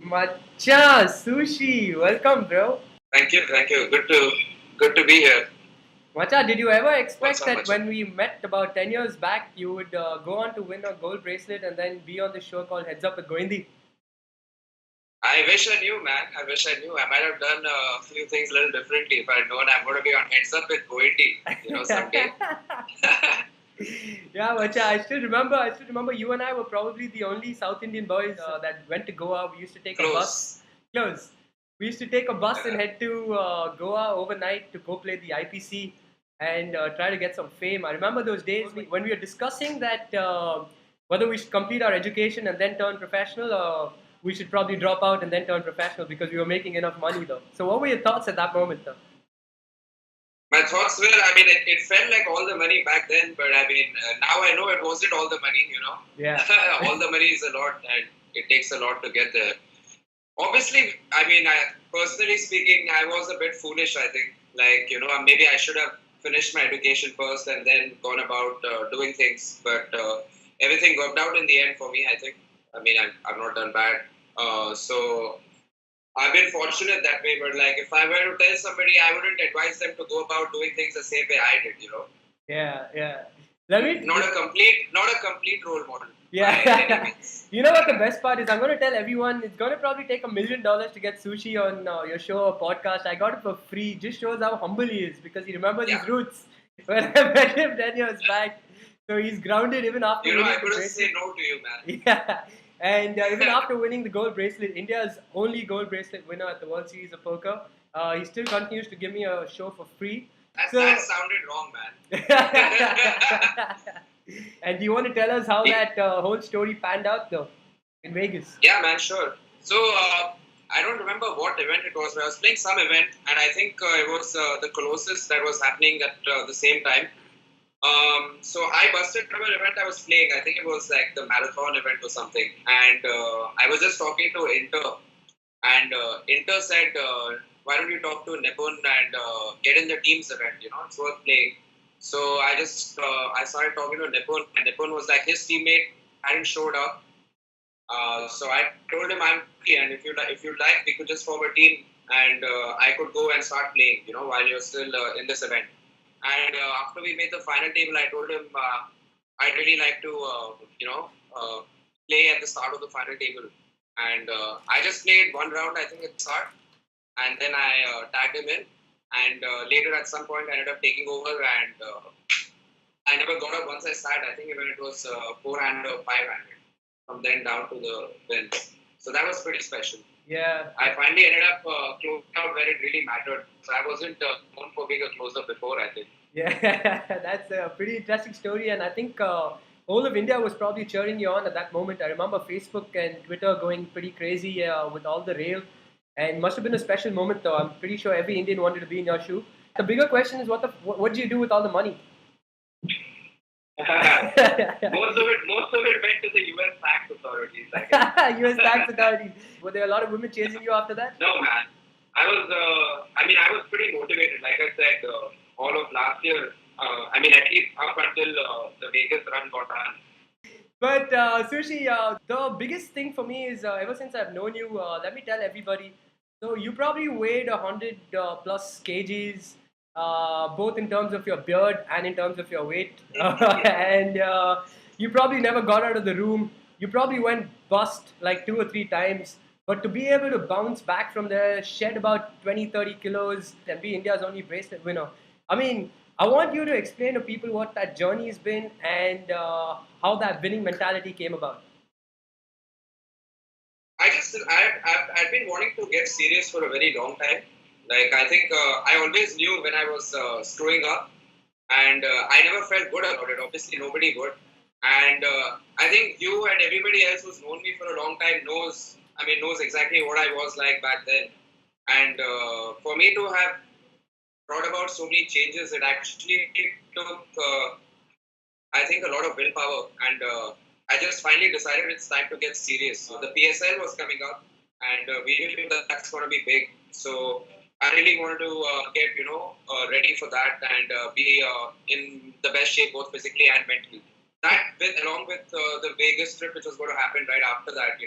Macha, Sushi, welcome, bro. Thank you, thank you. Good to be here. Macha, did you ever What's expect up, that Machi? when we met about 10 years back, you would go on to win a gold bracelet and then be on the show called Heads Up with Goindi? I wish I knew, man. I wish I knew. I might have done a few things a little differently if I'd known I'm going to be on Heads Up with Goindi, someday. Yeah, Macha, I still remember you and I were probably the only South Indian boys that went to Goa. We used to take a bus. Close. We used to take a bus and head to Goa overnight to go play the IPC and try to get some fame. I remember those days when we were discussing that whether we should complete our education and then turn professional or we should probably drop out and then turn professional because we were making enough money though. So what were your thoughts at that moment though? My thoughts were, it felt like all the money back then, but now I know it wasn't all the money. Yeah. All the money is a lot and it takes a lot to get there. Obviously, personally speaking, I was a bit foolish, I think. Maybe I should have finished my education first and then gone about doing things. But everything worked out in the end for me, I think. I've not done bad. So I've been fortunate that way. But like, if I were to tell somebody, I wouldn't advise them to go about doing things the same way I did. Yeah, yeah. Let me. Not a complete role model. Yeah. You know what the best part is? I'm going to tell everyone it's going to probably take $1 million to get Sushi on your show or podcast. I got it for free. Just shows how humble he is because he remembers his roots. When I met him 10 years back, so he's grounded even after. I couldn't say no to you, man. Yeah. And even after winning the gold bracelet, India's only gold bracelet winner at the World Series of Poker, he still continues to give me a show for free. That sounded wrong, man. And do you want to tell us how that whole story panned out, though, in Vegas? Yeah, man, sure. So, I don't remember what event it was, but I was playing some event, and I think it was the Colossus that was happening at the same time. So I busted whatever event I was playing. I think it was like the marathon event or something. And I was just talking to Inter, and Inter said, "Why don't you talk to Nipun and get in the team's event? It's worth playing." So I started talking to Nipun, and Nipun was like his teammate hadn't showed up. So I told him I'm free, and if you'd like, we could just form a team, and I could go and start playing, while you're still in this event. And after we made the final table, I told him I'd really like to, play at the start of the final table. And I just played one round, I think, at the start, and then I tagged him in. And later, at some point, I ended up taking over, and I never got up once I started. I think even it was 4-hand or 5-handed. From then down to the win. So that was pretty special. Yeah. I finally ended up closing out where it really mattered. So I wasn't known for being a closer before, I think. Yeah, that's a pretty interesting story, and I think whole of India was probably cheering you on at that moment. I remember Facebook and Twitter going pretty crazy with all the rail, and must have been a special moment though. I'm pretty sure every Indian wanted to be in your shoe. The bigger question is what do you do with all the money? Most of it went to the US tax authorities. US tax authorities. Were there a lot of women chasing you after that? No, man. I was pretty motivated. Like I said, all of last year. At least up until the Vegas run got done. But Sushi, the biggest thing for me is ever since I've known you, let me tell everybody. So you probably weighed 100 plus kgs, both in terms of your beard and in terms of your weight, and you probably never got out of the room. You probably went bust like 2 or 3 times. But to be able to bounce back from there, shed about 20, 30 kilos, and be India's only bracelet winner. I mean, I want you to explain to people what that journey has been and how that winning mentality came about. I've been wanting to get serious for a very long time. Like I think I always knew when I was screwing up, and I never felt good about it. Obviously, nobody would. And I think you and everybody else who's known me for a long time knows exactly what I was like back then. And for me to have brought about so many changes, it actually took, I think, a lot of willpower. And I just finally decided it's time to get serious. So the PSL was coming up, and we knew that that's going to be big. So I really wanted to get ready for that and be in the best shape both physically and mentally. That along with the Vegas trip, which was going to happen right after that,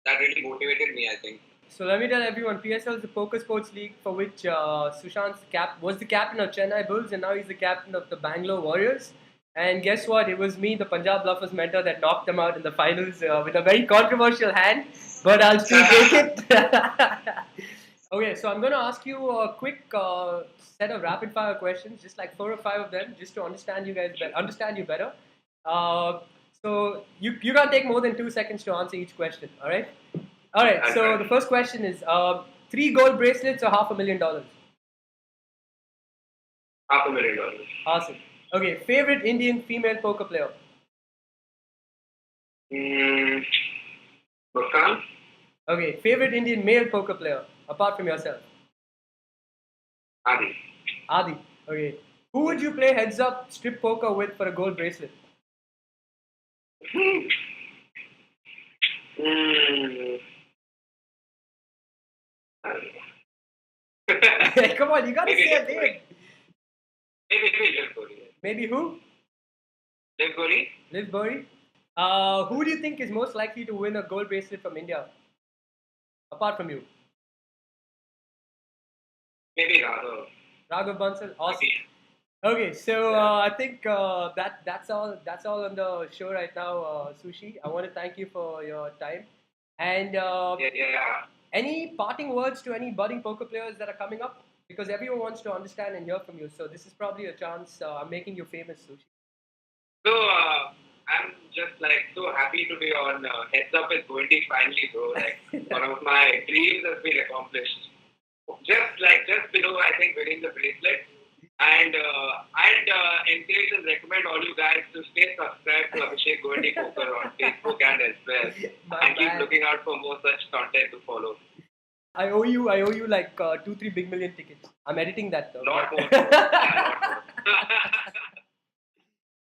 that really motivated me, I think. So let me tell everyone, PSL is the Poker Sports League for which Sushant was the captain of Chennai Bulls and now he's the captain of the Bangalore Warriors. And guess what? It was me, the Punjab Bluffers mentor, that knocked them out in the finals with a very controversial hand, but I'll still take it. Okay, so I'm going to ask you a quick set of rapid fire questions, just like 4 or 5 of them, just to understand you guys understand you better. Uh, so you can't take more than 2 seconds to answer each question. All right. All right. So the first question is 3 gold bracelets or $500,000. $500,000. Awesome. Okay. Favorite Indian female poker player. Muskan? Okay. Favorite Indian male poker player apart from yourself. Adi. Adi. Okay. Who would you play heads up strip poker with for a gold bracelet? Come on, you gotta say a name. Maybe Liv Gori. Maybe who? Liv Gori? Liv Bori. Who do you think is most likely to win a gold bracelet from India? Apart from you. Maybe Raghav. Raghav Bansal. Awesome. Okay, so I think that's all on the show right now, Sushi. I want to thank you for your time. And any parting words to any budding poker players that are coming up? Because everyone wants to understand and hear from you. So this is probably a chance. I'm making you famous, Sushi. So I'm just like so happy to be on Heads Up with Goindi finally, bro. Like one of my dreams has been accomplished. Just below, I think winning the bracelet. And I'd encourage and recommend all you guys to stay subscribed to Abhishek Goindi Poker on Facebook and elsewhere. And keep looking out for more such content to follow. I owe you like 2-3 big million tickets. I'm editing that though. Lot more.